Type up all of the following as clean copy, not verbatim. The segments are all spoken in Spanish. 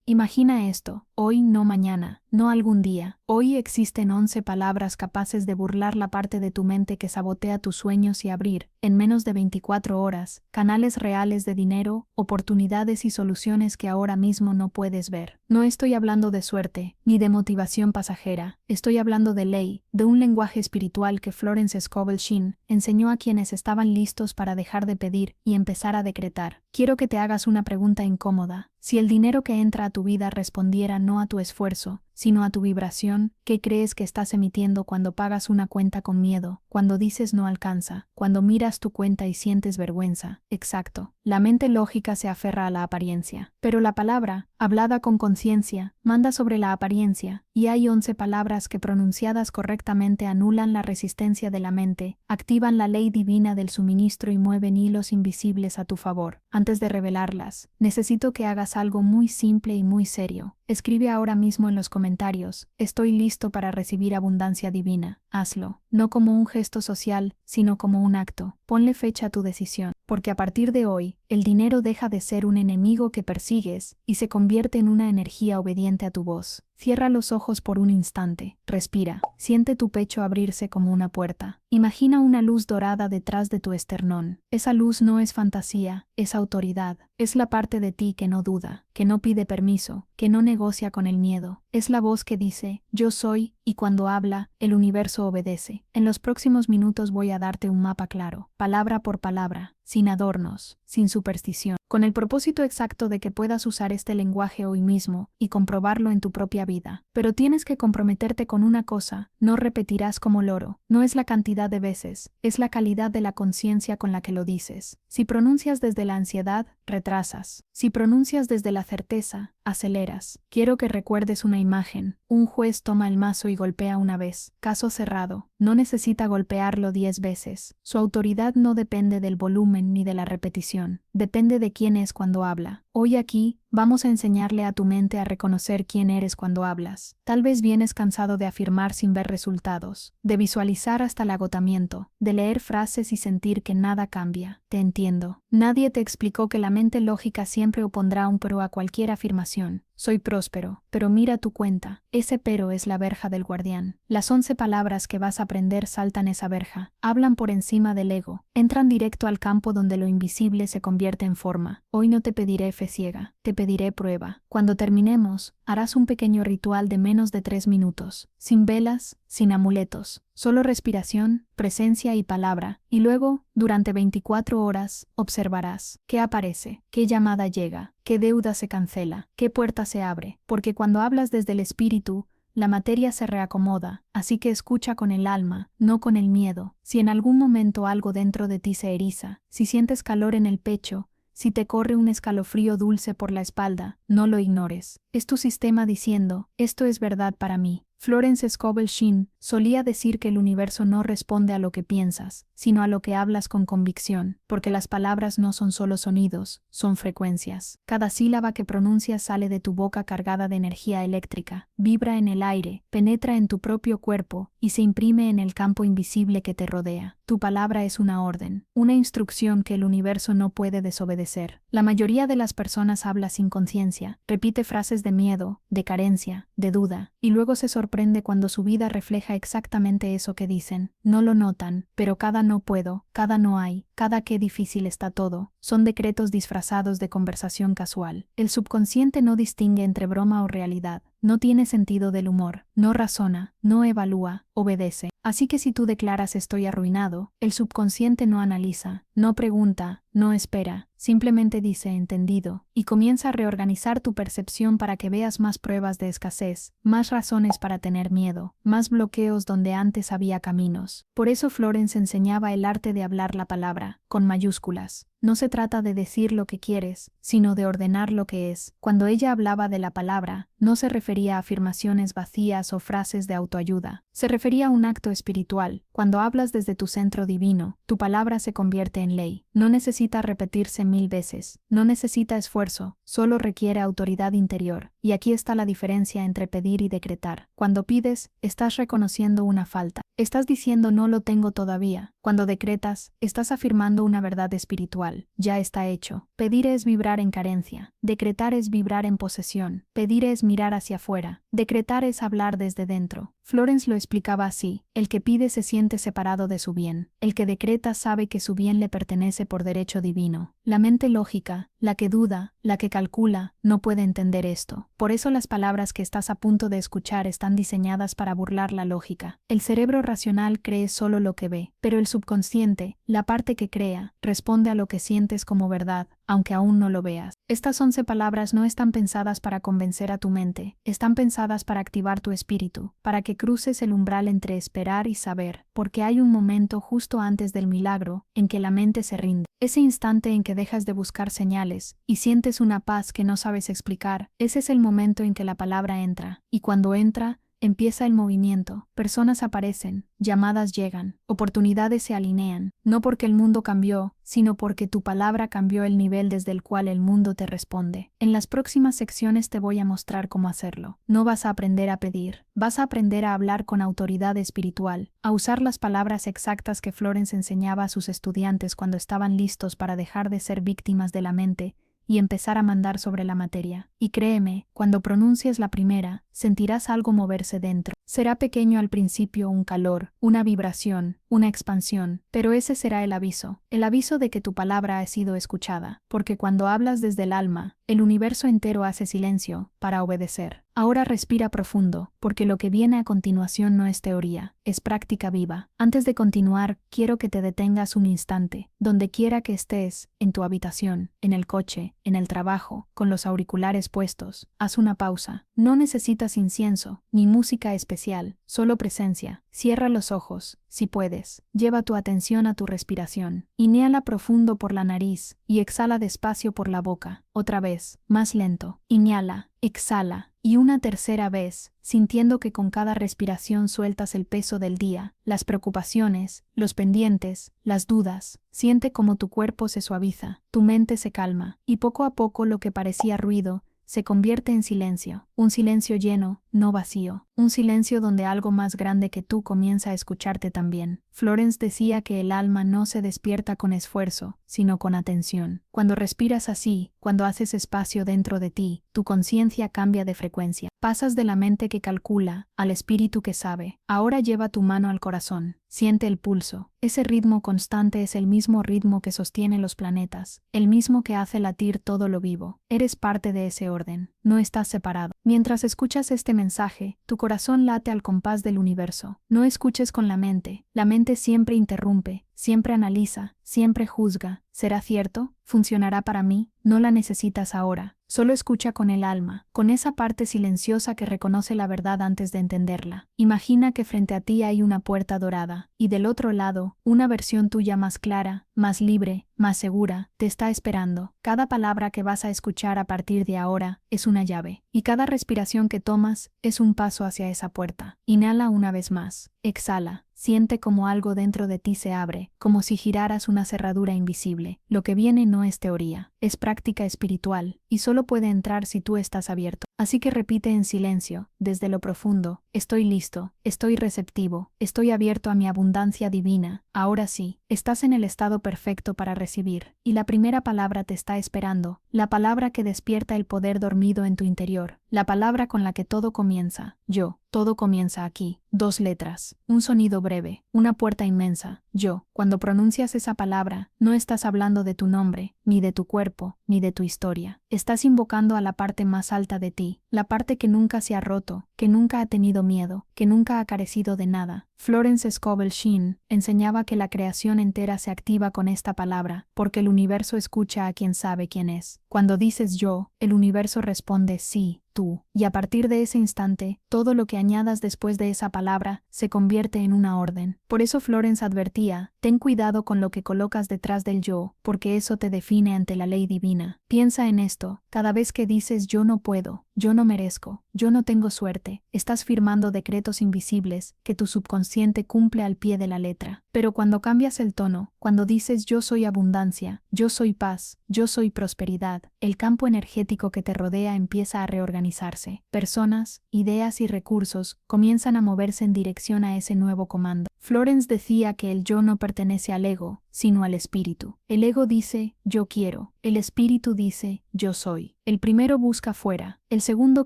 Imagina esto, hoy no mañana, no algún día. Hoy existen 11 palabras capaces de burlar la parte de tu mente que sabotea tus sueños y abrir, en menos de 24 horas, canales reales de dinero, oportunidades y soluciones que ahora mismo no puedes ver. No estoy hablando de suerte, ni de motivación pasajera, estoy hablando de ley, de un lenguaje espiritual que Florence Scovel Shinn enseñó a quienes estaban listos para dejar de pedir y empezar a decretar. Quiero que te hagas una pregunta incómoda. Si el dinero que entra a tu vida respondiera no a tu esfuerzo, sino a tu vibración, ¿qué crees que estás emitiendo cuando pagas una cuenta con miedo, cuando dices no alcanza, cuando miras tu cuenta y sientes vergüenza? Exacto. La mente lógica se aferra a la apariencia, pero la palabra, hablada con conciencia, manda sobre la apariencia, y hay 11 palabras que pronunciadas correctamente anulan la resistencia de la mente, activan la ley divina del suministro y mueven hilos invisibles a tu favor. Antes de revelarlas, necesito que hagas algo muy simple y muy serio. Escribe ahora mismo en los comentarios, estoy listo para recibir abundancia divina. Hazlo, no como un gesto social, sino como un acto. Ponle fecha a tu decisión, porque a partir de hoy, el dinero deja de ser un enemigo que persigues y se convierte en una energía obediente a tu voz. Cierra los ojos por un instante, respira, siente tu pecho abrirse como una puerta. Imagina una luz dorada detrás de tu esternón. Esa luz no es fantasía, es autoridad. Es la parte de ti que no duda, que no pide permiso, que no negocia con el miedo. Es la voz que dice, yo soy, y cuando habla, el universo obedece. En los próximos minutos voy a darte un mapa claro, palabra por palabra, sin adornos, sin superstición, con el propósito exacto de que puedas usar este lenguaje hoy mismo y comprobarlo en tu propia vida. Pero tienes que comprometerte con una cosa, no repetirás como loro. No es la cantidad de veces, es la calidad de la conciencia con la que lo dices. Si pronuncias desde la ansiedad, retrasas. Si pronuncias desde la certeza, aceleras. Quiero que recuerdes una imagen. Un juez toma el mazo y golpea una vez. Caso cerrado. No necesita golpearlo 10 veces. Su autoridad no depende del volumen ni de la repetición. Depende de quién es cuando habla. Hoy aquí, vamos a enseñarle a tu mente a reconocer quién eres cuando hablas. Tal vez vienes cansado de afirmar sin ver resultados, de visualizar hasta el agotamiento, de leer frases y sentir que nada cambia. Te entiendo. Nadie te explicó que la mente lógica siempre opondrá un pero a cualquier afirmación. Soy próspero, pero mira tu cuenta. Ese pero es la verja del guardián. Las 11 palabras que vas a aprender saltan esa verja, hablan por encima del ego, entran directo al campo donde lo invisible se convierte en forma. Hoy no te pediré fe ciega, te pediré prueba. Cuando terminemos, harás un pequeño ritual de menos de 3 minutos, sin velas, sin amuletos, solo respiración, presencia y palabra, y luego, durante 24 horas, observarás qué aparece, qué llamada llega, qué deuda se cancela, qué puerta se abre, porque cuando hablas desde el espíritu, la materia se reacomoda, así que escucha con el alma, no con el miedo. Si en algún momento algo dentro de ti se eriza, si sientes calor en el pecho, si te corre un escalofrío dulce por la espalda, no lo ignores. Es tu sistema diciendo, esto es verdad para mí. Florence Scovel Shinn solía decir que el universo no responde a lo que piensas, sino a lo que hablas con convicción, porque las palabras no son solo sonidos, son frecuencias. Cada sílaba que pronuncias sale de tu boca cargada de energía eléctrica, vibra en el aire, penetra en tu propio cuerpo y se imprime en el campo invisible que te rodea. Tu palabra es una orden, una instrucción que el universo no puede desobedecer. La mayoría de las personas habla sin conciencia, repite frases de miedo, de carencia, de duda, y luego se sorprende cuando su vida refleja exactamente eso que dicen. No lo notan, pero cada no puedo, cada no hay, cada qué difícil está todo, son decretos disfrazados de conversación casual. El subconsciente no distingue entre broma o realidad, no tiene sentido del humor, no razona, no evalúa, obedece. Así que si tú declaras estoy arruinado, el subconsciente no analiza, no pregunta, no espera, simplemente dice entendido, y comienza a reorganizar tu percepción para que veas más pruebas de escasez, más razones para tener miedo, más bloqueos donde antes había caminos. Por eso Florence enseñaba el arte de hablar la palabra, con mayúsculas. No se trata de decir lo que quieres, sino de ordenar lo que es. Cuando ella hablaba de la palabra, no se refería a afirmaciones vacías o frases de autoayuda. Se refería a un acto espiritual. Cuando hablas desde tu centro divino, tu palabra se convierte en ley. No necesita repetirse 1000 veces. No necesita esfuerzo, solo requiere autoridad interior. Y aquí está la diferencia entre pedir y decretar. Cuando pides, estás reconociendo una falta. Estás diciendo no lo tengo todavía. Cuando decretas, estás afirmando una verdad espiritual. espiritual. Ya está hecho. Pedir es vibrar en carencia. Decretar es vibrar en posesión. Pedir es mirar hacia afuera. Decretar es hablar desde dentro. Florence lo explicaba así: el que pide se siente separado de su bien. El que decreta sabe que su bien le pertenece por derecho divino. La mente lógica, la que duda, la que calcula, no puede entender esto. Por eso las palabras que estás a punto de escuchar están diseñadas para burlar la lógica. El cerebro racional cree solo lo que ve, pero el subconsciente, la parte que crea, responde a lo que sientes como verdad, aunque aún no lo veas. Estas 11 palabras no están pensadas para convencer a tu mente, están pensadas para activar tu espíritu, para que cruces el umbral entre esperar y saber, porque hay un momento justo antes del milagro en que la mente se rinde. Ese instante en que dejas de buscar señales y sientes una paz que no sabes explicar, ese es el momento en que la palabra entra, y cuando entra, empieza el movimiento, personas aparecen, llamadas llegan, oportunidades se alinean, no porque el mundo cambió, sino porque tu palabra cambió el nivel desde el cual el mundo te responde. En las próximas secciones te voy a mostrar cómo hacerlo. No vas a aprender a pedir, vas a aprender a hablar con autoridad espiritual, a usar las palabras exactas que Florence enseñaba a sus estudiantes cuando estaban listos para dejar de ser víctimas de la mente y empezar a mandar sobre la materia. Y créeme, cuando pronuncies la primera, sentirás algo moverse dentro. Será pequeño al principio, un calor, una vibración, una expansión, pero ese será el aviso de que tu palabra ha sido escuchada, porque cuando hablas desde el alma, el universo entero hace silencio para obedecer. Ahora respira profundo, porque lo que viene a continuación no es teoría, es práctica viva. Antes de continuar, quiero que te detengas un instante, donde quiera que estés, en tu habitación, en el coche, en el trabajo, con los auriculares puestos. Haz una pausa. No necesitas incienso, ni música especial, solo presencia. Cierra los ojos, si puedes. Lleva tu atención a tu respiración. Inhala profundo por la nariz y exhala despacio por la boca. Otra vez, más lento. Inhala, exhala. Y una tercera vez, sintiendo que con cada respiración sueltas el peso del día, las preocupaciones, los pendientes, las dudas. Siente cómo tu cuerpo se suaviza, tu mente se calma, y poco a poco lo que parecía ruido se convierte en silencio. Un silencio lleno, no vacío. Un silencio donde algo más grande que tú comienza a escucharte también. Florence decía que el alma no se despierta con esfuerzo, sino con atención. Cuando respiras así, cuando haces espacio dentro de ti, tu conciencia cambia de frecuencia. Pasas de la mente que calcula al espíritu que sabe. Ahora lleva tu mano al corazón. Siente el pulso. Ese ritmo constante es el mismo ritmo que sostiene los planetas, el mismo que hace latir todo lo vivo. Eres parte de ese orden. No estás separado. Mientras escuchas este mensaje, tu corazón late al compás del universo. No escuches con la mente. La mente siempre interrumpe, siempre analiza, siempre juzga. ¿Será cierto? ¿Funcionará para mí? No la necesitas ahora. Solo escucha con el alma, con esa parte silenciosa que reconoce la verdad antes de entenderla. Imagina que frente a ti hay una puerta dorada, y del otro lado, una versión tuya más clara, más libre, más segura, te está esperando. Cada palabra que vas a escuchar a partir de ahora es una llave, y cada respiración que tomas es un paso hacia esa puerta. Inhala una vez más. Exhala. Siente como algo dentro de ti se abre, como si giraras una cerradura invisible. Lo que viene no es teoría, es práctica espiritual, y solo puede entrar si tú estás abierto. Así que repite en silencio, desde lo profundo: estoy listo, estoy receptivo, estoy abierto a mi abundancia divina. Ahora sí, estás en el estado perfecto para recibir, y la primera palabra te está esperando, la palabra que despierta el poder dormido en tu interior, la palabra con la que todo comienza. Yo. Todo comienza aquí. 2 letras, un sonido breve, una puerta inmensa. Yo. Cuando pronuncias esa palabra, no estás hablando de tu nombre, ni de tu cuerpo, ni de tu historia. Estás invocando a la parte más alta de ti, la parte que nunca se ha roto, que nunca ha tenido miedo, que nunca ha carecido de nada. Florence Scovel Shinn enseñaba que la creación entera se activa con esta palabra, porque el universo escucha a quien sabe quién es. Cuando dices yo, el universo responde sí, tú, y a partir de ese instante, todo lo que añadas después de esa palabra se convierte en una orden. Por eso Florence advertía: ten cuidado con lo que colocas detrás del yo, porque eso te define ante la ley divina. Piensa en esto: cada vez que dices yo no puedo, yo no merezco, yo no tengo suerte, estás firmando decretos invisibles que tu subconsciente cumple al pie de la letra. Pero cuando cambias el tono, cuando dices yo soy abundancia, yo soy paz, yo soy prosperidad, el campo energético que te rodea empieza a reorganizarse. Personas, ideas y recursos comienzan a moverse en dirección a ese nuevo comando. Florence decía que el yo no pertenece al ego, sino al espíritu. El ego dice, yo quiero. El espíritu dice, yo soy. El primero busca fuera, el segundo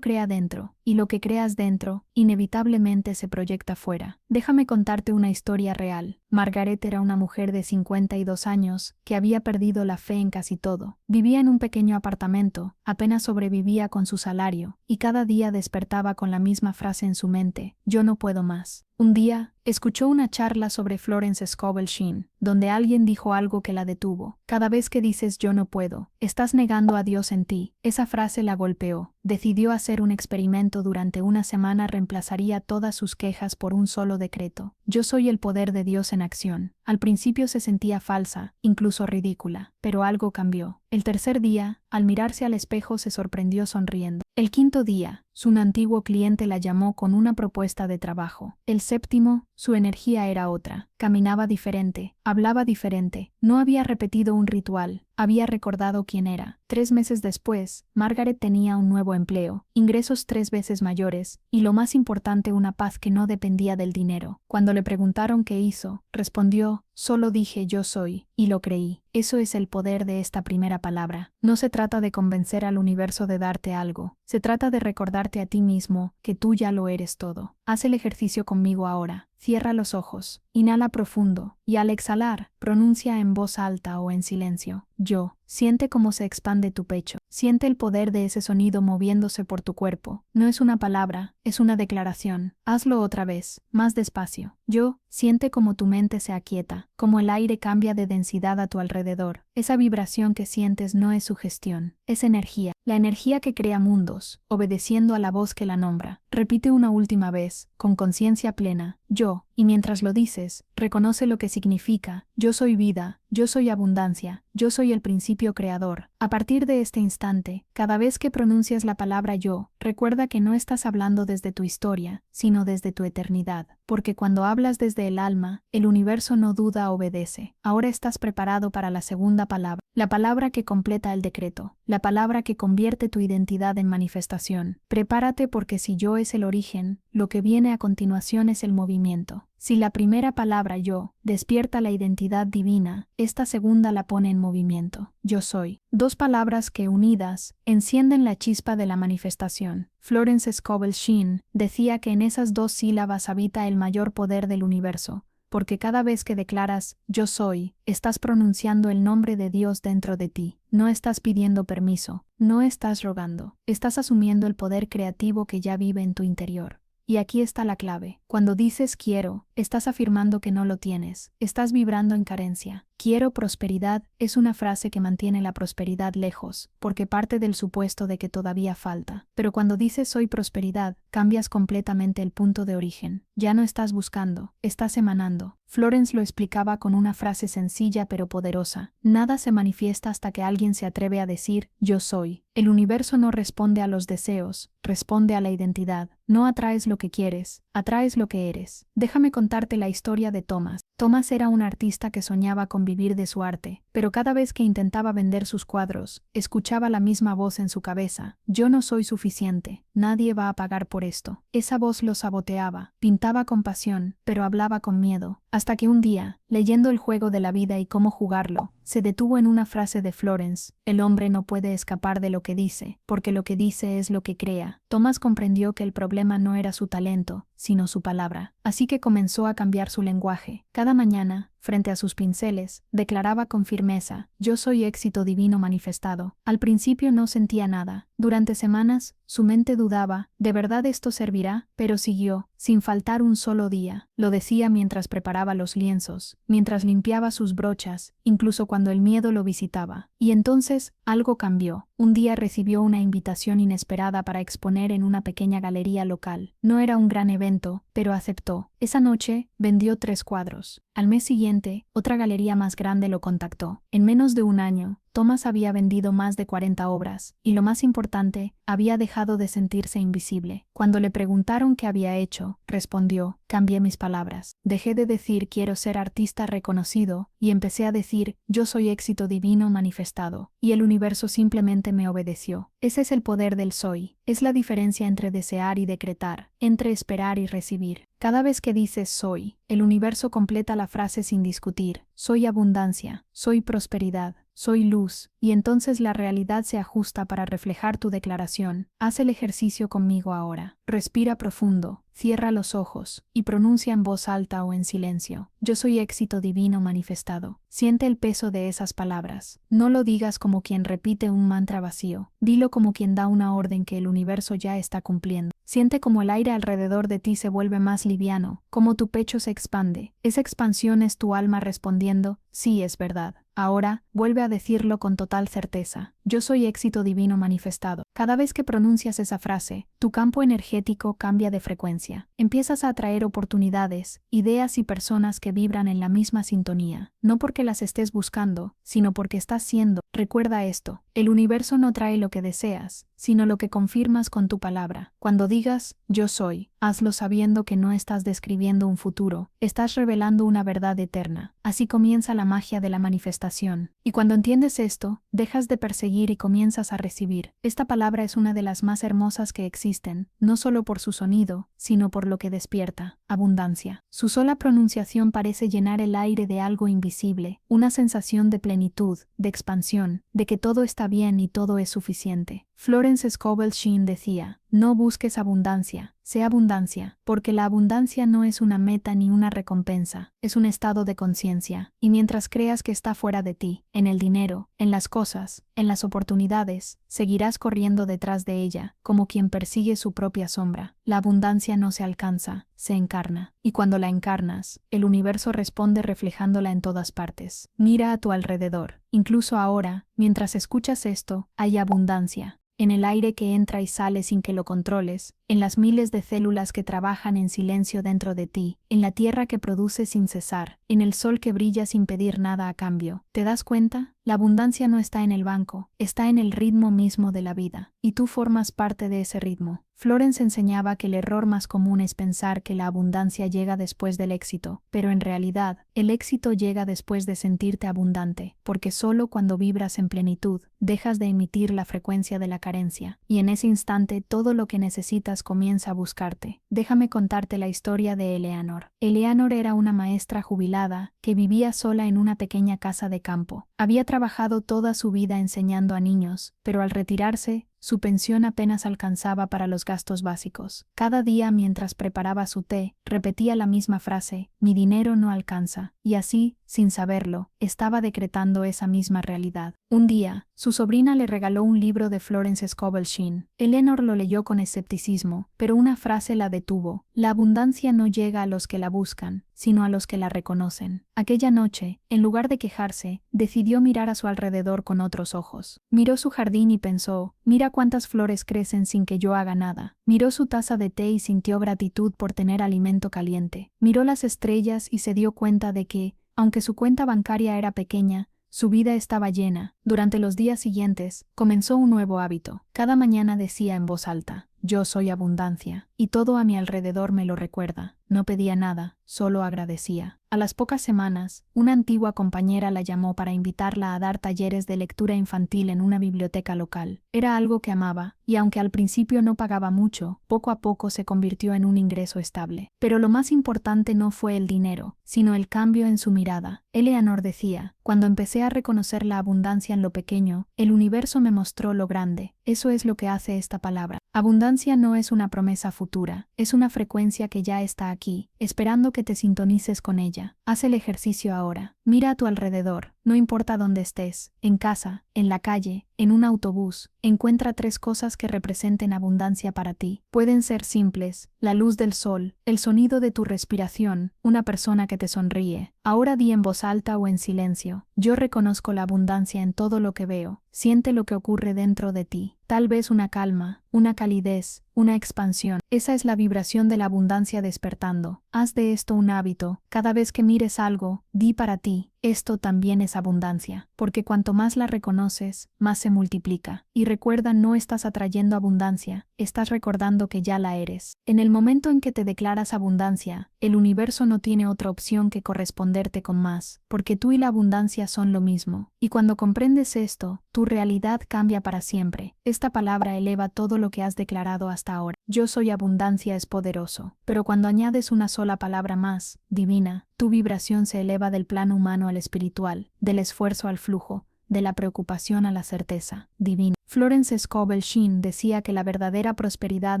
crea dentro, y lo que creas dentro, inevitablemente se proyecta fuera. Déjame contarte una historia real. Margaret era una mujer de 52 años que había perdido la fe en casi todo. Vivía en un pequeño apartamento, apenas sobrevivía con su salario, y cada día despertaba con la misma frase en su mente, yo no puedo más. Un día, escuchó una charla sobre Florence Scovel Shinn, donde alguien dijo algo que la detuvo. Cada vez que dices yo no puedo, estás negando a Dios en ti. Esa frase la golpeó. Decidió hacer un experimento. Durante una semana reemplazaría todas sus quejas por un solo decreto. Yo soy el poder de Dios en acción. Al principio se sentía falsa, incluso ridícula, pero algo cambió. El tercer día, al mirarse al espejo se sorprendió sonriendo. El quinto día, su antiguo cliente la llamó con una propuesta de trabajo. El séptimo, su energía era otra. Caminaba diferente, hablaba diferente. No había repetido un ritual, había recordado quién era. 3 meses después, Margaret tenía un nuevo empleo, ingresos 3 veces mayores, y lo más importante, una paz que no dependía del dinero. Cuando le preguntaron qué hizo, respondió, solo dije yo soy, y lo creí. Eso es el poder de esta primera palabra. No se trata de convencer al universo de darte algo, se trata de recordarte a ti mismo que tú ya lo eres todo. Haz el ejercicio conmigo ahora. Cierra los ojos, inhala profundo, y al exhalar, pronuncia en voz alta o en silencio, yo. Siente cómo se expande tu pecho. Siente el poder de ese sonido moviéndose por tu cuerpo. No es una palabra, es una declaración. Hazlo otra vez, más despacio. Yo. Siente cómo tu mente se aquieta, cómo el aire cambia de densidad a tu alrededor. Esa vibración que sientes no es sugestión, es energía. La energía que crea mundos, obedeciendo a la voz que la nombra. Repite una última vez, con conciencia plena, yo, y mientras lo dices, reconoce lo que significa, yo soy vida, yo soy abundancia, yo soy el principio creador. A partir de este instante, cada vez que pronuncias la palabra yo, recuerda que no estás hablando desde tu historia, sino desde tu eternidad, porque cuando hablas desde el alma, el universo no duda, obedece. Ahora estás preparado para la segunda palabra, la palabra que completa el decreto, la palabra que convierte tu identidad en manifestación. Prepárate porque si yo es el origen, lo que viene a continuación es el movimiento. Si la primera palabra yo despierta la identidad divina, esta segunda la pone en movimiento. Yo soy. 2 palabras que unidas encienden la chispa de la manifestación. Florence Scovel Shinn decía que en esas 2 sílabas habita el mayor poder del universo, porque cada vez que declaras yo soy, estás pronunciando el nombre de Dios dentro de ti. No estás pidiendo permiso, no estás rogando, estás asumiendo el poder creativo que ya vive en tu interior. Y aquí está la clave. Cuando dices quiero, estás afirmando que no lo tienes, estás vibrando en carencia. Quiero prosperidad es una frase que mantiene la prosperidad lejos, porque parte del supuesto de que todavía falta. Pero cuando dices soy prosperidad, cambias completamente el punto de origen. Ya no estás buscando, estás emanando. Florence lo explicaba con una frase sencilla pero poderosa. Nada se manifiesta hasta que alguien se atreve a decir yo soy. El universo no responde a los deseos, responde a la identidad. No atraes lo que quieres, atraes lo que eres. Déjame contarte la historia de Thomas. Thomas era un artista que soñaba con vivir de su arte, pero cada vez que intentaba vender sus cuadros, escuchaba la misma voz en su cabeza. Yo no soy suficiente, nadie va a pagar por esto. Esa voz lo saboteaba, pintaba con pasión, pero hablaba con miedo. Hasta que un día, leyendo El juego de la vida y cómo jugarlo, se detuvo en una frase de Florence: el hombre no puede escapar de lo que dice, porque lo que dice es lo que crea. Thomas comprendió que el problema no era su talento, sino su palabra. Así que comenzó a cambiar su lenguaje. Cada mañana, frente a sus pinceles, declaraba con firmeza: yo soy éxito divino manifestado. Al principio no sentía nada. Durante semanas, su mente dudaba: ¿de verdad esto servirá? Pero siguió, sin faltar un solo día. Lo decía mientras preparaba los lienzos, mientras limpiaba sus brochas, incluso cuando el miedo lo visitaba. Y entonces, algo cambió. Un día recibió una invitación inesperada para exponer en una pequeña galería local. No era un gran evento, pero aceptó. Esa noche, vendió 3 cuadros. Al mes siguiente, otra galería más grande lo contactó. En menos de un año, Thomas había vendido más de 40 obras, y lo más importante, había dejado de sentirse invisible. Cuando le preguntaron qué había hecho, respondió: cambié mis palabras. Dejé de decir quiero ser artista reconocido, y empecé a decir yo soy éxito divino manifestado, y el universo simplemente me obedeció. Ese es el poder del soy. Es la diferencia entre desear y decretar, entre esperar y recibir. Cada vez que dices soy, el universo completa la frase sin discutir. Soy abundancia, soy prosperidad, soy luz, y entonces la realidad se ajusta para reflejar tu declaración. Haz el ejercicio conmigo ahora. Respira profundo, cierra los ojos, y pronuncia en voz alta o en silencio: yo soy éxito divino manifestado. Siente el peso de esas palabras. No lo digas como quien repite un mantra vacío. Dilo como quien da una orden que el universo ya está cumpliendo. Siente como el aire alrededor de ti se vuelve más liviano, como tu pecho se expande. Esa expansión es tu alma respondiendo: sí, es verdad. Ahora, vuelve a decirlo con total certeza: yo soy éxito divino manifestado. Cada vez que pronuncias esa frase, tu campo energético cambia de frecuencia. Empiezas a atraer oportunidades, ideas y personas que vibran en la misma sintonía, no porque las estés buscando, sino porque estás siendo. Recuerda esto: el universo no trae lo que deseas, sino lo que confirmas con tu palabra. Cuando digas yo soy, hazlo sabiendo que no estás describiendo un futuro, estás revelando una verdad eterna. Así comienza la magia de la manifestación. Y cuando entiendes esto, dejas de perseguir y comienzas a recibir. Esta palabra es una de las más hermosas que existen, no solo por su sonido, sino por lo que despierta: abundancia. Su sola pronunciación parece llenar el aire de algo invisible, una sensación de plenitud, de expansión, de que todo está bien y todo es suficiente. Florence Scovel Shinn decía: no busques abundancia, sé abundancia, porque la abundancia no es una meta ni una recompensa, es un estado de conciencia, y mientras creas que está fuera de ti, en el dinero, en las cosas, en las oportunidades, seguirás corriendo detrás de ella, como quien persigue su propia sombra. La abundancia no se alcanza, se encarna, y cuando la encarnas, el universo responde reflejándola en todas partes. Mira a tu alrededor. Incluso ahora, mientras escuchas esto, hay abundancia. En el aire que entra y sale sin que lo controles, en las miles de células que trabajan en silencio dentro de ti, en la tierra que produce sin cesar, en el sol que brilla sin pedir nada a cambio. ¿Te das cuenta? La abundancia no está en el banco, está en el ritmo mismo de la vida, y tú formas parte de ese ritmo. Florence enseñaba que el error más común es pensar que la abundancia llega después del éxito, pero en realidad, el éxito llega después de sentirte abundante, porque solo cuando vibras en plenitud, dejas de emitir la frecuencia de la carencia, y en ese instante todo lo que necesitas comienza a buscarte. Déjame contarte la historia de Eleanor. Eleanor era una maestra jubilada que vivía sola en una pequeña casa de campo. Había trabajado toda su vida enseñando a niños, pero al retirarse, su pensión apenas alcanzaba para los gastos básicos. Cada día mientras preparaba su té, repetía la misma frase: mi dinero no alcanza, y así, sin saberlo, estaba decretando esa misma realidad. Un día, su sobrina le regaló un libro de Florence Scovel Shinn. Eleanor lo leyó con escepticismo, pero una frase la detuvo: la abundancia no llega a los que la buscan, sino a los que la reconocen. Aquella noche, en lugar de quejarse, decidió mirar a su alrededor con otros ojos. Miró su jardín y pensó: mira cuántas flores crecen sin que yo haga nada. Miró su taza de té y sintió gratitud por tener alimento caliente. Miró las estrellas y se dio cuenta de que, aunque su cuenta bancaria era pequeña, su vida estaba llena. Durante los días siguientes, comenzó un nuevo hábito. Cada mañana decía en voz alta: yo soy abundancia, y todo a mi alrededor me lo recuerda. No pedía nada, solo agradecía. A las pocas semanas, una antigua compañera la llamó para invitarla a dar talleres de lectura infantil en una biblioteca local. Era algo que amaba, y aunque al principio no pagaba mucho, poco a poco se convirtió en un ingreso estable. Pero lo más importante no fue el dinero, sino el cambio en su mirada. Eleanor decía: cuando empecé a reconocer la abundancia en lo pequeño, el universo me mostró lo grande. Eso es lo que hace esta palabra. Abundancia no es una promesa futura, es una frecuencia que ya está aquí, esperando que te sintonices con ella. Haz el ejercicio ahora. Mira a tu alrededor, no importa dónde estés, en casa, en la calle, en un autobús. Encuentra 3 cosas que representen abundancia para ti. Pueden ser simples: la luz del sol, el sonido de tu respiración, una persona que te sonríe. Ahora di en voz alta o en silencio: yo reconozco la abundancia en todo lo que veo. Siente lo que ocurre dentro de ti. Tal vez una calma, una calidez, una expansión. Esa es la vibración de la abundancia despertando. Haz de esto un hábito. Cada vez que mires algo, di para ti: Esto también es abundancia, porque cuanto más la reconoces, más se multiplica. Y recuerda, no estás atrayendo abundancia, estás recordando que ya la eres. En el momento en que te declaras abundancia, el universo no tiene otra opción que corresponderte con más, porque tú y la abundancia son lo mismo. Y cuando comprendes esto, tu realidad cambia para siempre. Esta palabra eleva todo lo que has declarado hasta ahora. Yo soy abundancia es poderoso, pero cuando añades una sola palabra más, divina, tu vibración se eleva del plano humano al espiritual, del esfuerzo al flujo, de la preocupación a la certeza divina. Florence Scovel Shinn decía que la verdadera prosperidad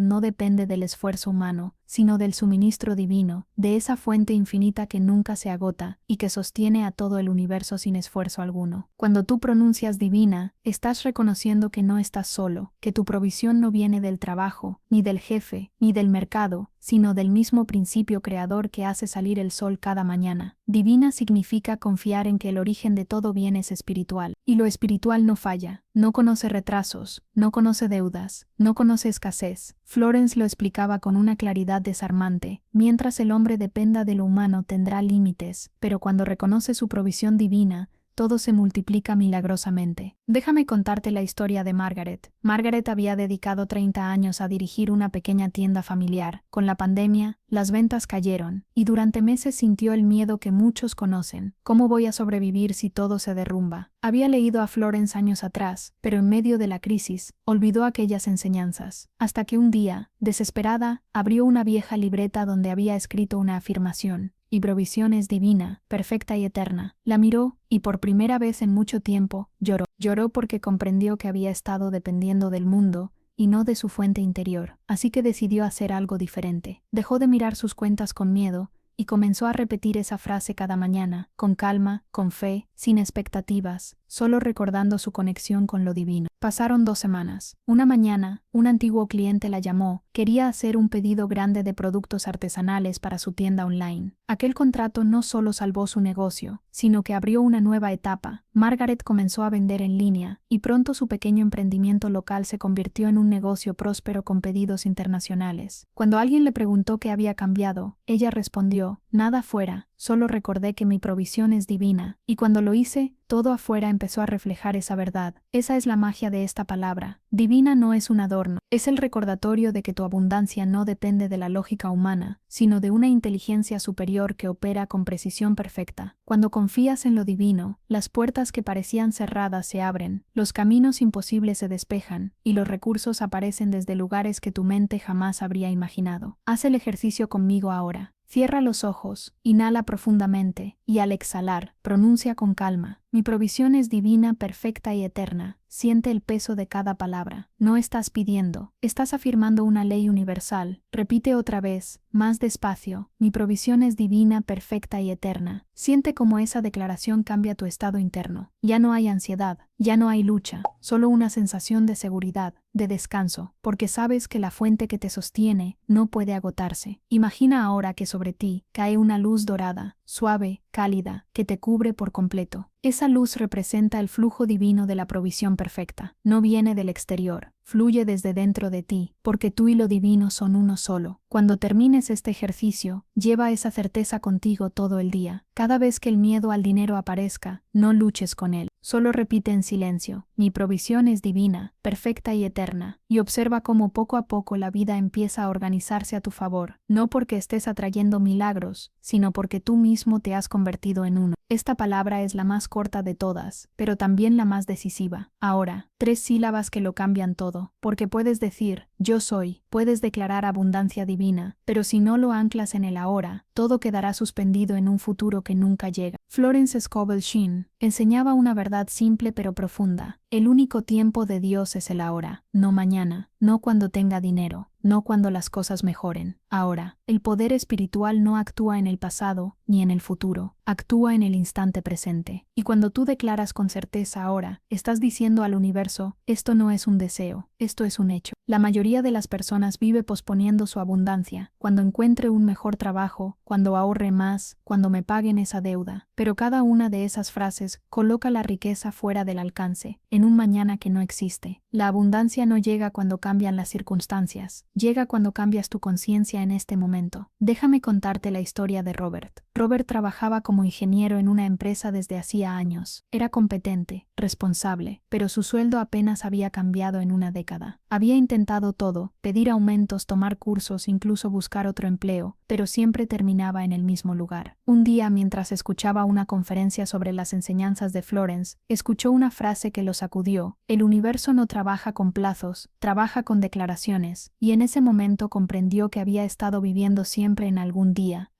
no depende del esfuerzo humano, sino del suministro divino, de esa fuente infinita que nunca se agota y que sostiene a todo el universo sin esfuerzo alguno. Cuando tú pronuncias divina, estás reconociendo que no estás solo, que tu provisión no viene del trabajo, ni del jefe, ni del mercado, sino del mismo principio creador que hace salir el sol cada mañana. Divina significa confiar en que el origen de todo bien es espiritual, y lo espiritual no falla, no conoce retrasos, no conoce deudas, no conoce escasez. Florence lo explicaba con una claridad desarmante: mientras el hombre dependa de lo humano tendrá límites, pero cuando reconoce su provisión divina, todo se multiplica milagrosamente. Déjame contarte la historia de Margaret. Margaret había dedicado 30 años a dirigir una pequeña tienda familiar. Con la pandemia, las ventas cayeron, y durante meses sintió el miedo que muchos conocen. ¿Cómo voy a sobrevivir si todo se derrumba? Había leído a Florence años atrás, pero en medio de la crisis, olvidó aquellas enseñanzas. Hasta que un día, desesperada, abrió una vieja libreta donde había escrito una afirmación: y provisión es divina, perfecta y eterna. La miró, y por primera vez en mucho tiempo, lloró. Lloró porque comprendió que había estado dependiendo del mundo y no de su fuente interior. Así que decidió hacer algo diferente. Dejó de mirar sus cuentas con miedo y comenzó a repetir esa frase cada mañana, con calma, con fe, sin expectativas, solo recordando su conexión con lo divino. Pasaron 2 semanas. Una mañana, un antiguo cliente la llamó. Quería hacer un pedido grande de productos artesanales para su tienda online. Aquel contrato no solo salvó su negocio, sino que abrió una nueva etapa. Margaret comenzó a vender en línea, y pronto su pequeño emprendimiento local se convirtió en un negocio próspero con pedidos internacionales. Cuando alguien le preguntó qué había cambiado, ella respondió: nada fuera, solo recordé que mi provisión es divina, y cuando lo hice, todo afuera empezó a reflejar esa verdad. Esa es la magia de esta palabra. Divina no es un adorno, es el recordatorio de que tu abundancia no depende de la lógica humana, sino de una inteligencia superior que opera con precisión perfecta. Cuando confías en lo divino, las puertas que parecían cerradas se abren, los caminos imposibles se despejan, y los recursos aparecen desde lugares que tu mente jamás habría imaginado. Haz el ejercicio conmigo ahora. Cierra los ojos, inhala profundamente, y al exhalar, pronuncia con calma: mi provisión es divina, perfecta y eterna. Siente el peso de cada palabra. No estás pidiendo, estás afirmando una ley universal. Repite otra vez, más despacio: mi provisión es divina, perfecta y eterna. Siente cómo esa declaración cambia tu estado interno. Ya no hay ansiedad, ya no hay lucha, solo una sensación de seguridad, de descanso, porque sabes que la fuente que te sostiene no puede agotarse. Imagina ahora que sobre ti cae una luz dorada, suave, cálida, que te cubre por completo. Esa luz representa el flujo divino de la provisión perfecta. No viene del exterior, fluye desde dentro de ti, porque tú y lo divino son uno solo. Cuando termines este ejercicio, lleva esa certeza contigo todo el día. Cada vez que el miedo al dinero aparezca, no luches con él. Solo repite en silencio: mi provisión es divina, perfecta y eterna, y observa cómo poco a poco la vida empieza a organizarse a tu favor, no porque estés atrayendo milagros, sino porque tú mismo te has convertido en uno. Esta palabra es la más corta de todas, pero también la más decisiva. Ahora, 3 sílabas que lo cambian todo, porque puedes decir: yo soy, puedes declarar abundancia divina, pero si no lo anclas en el ahora, todo quedará suspendido en un futuro que nunca llega. Florence Scovel Shinn enseñaba una verdad simple pero profunda: el único tiempo de Dios es el ahora, no mañana, no cuando tenga dinero, no cuando las cosas mejoren. Ahora, el poder espiritual no actúa en el pasado ni en el futuro, actúa en el instante presente. Y cuando tú declaras con certeza ahora, estás diciendo al universo: esto no es un deseo, esto es un hecho. La mayoría de las personas vive posponiendo su abundancia: cuando encuentre un mejor trabajo, cuando ahorre más, cuando me paguen esa deuda. Pero cada una de esas frases coloca la riqueza fuera del alcance, en un mañana que no existe. La abundancia no llega cuando cambian las circunstancias, llega cuando cambias tu conciencia en este momento. Déjame contarte la historia de Robert. Robert trabajaba como ingeniero en una empresa desde hacía años. Era competente, responsable, pero su sueldo apenas había cambiado en una década. Había intentado todo, pedir aumentos, tomar cursos, incluso buscar otro empleo, pero siempre terminaba en el mismo lugar. Un día, mientras escuchaba una conferencia sobre las enseñanzas de Florence, escuchó una frase que lo sacudió: el universo no trabaja con plazos, trabaja con declaraciones, y en ese momento comprendió que había estado viviendo siempre en algún día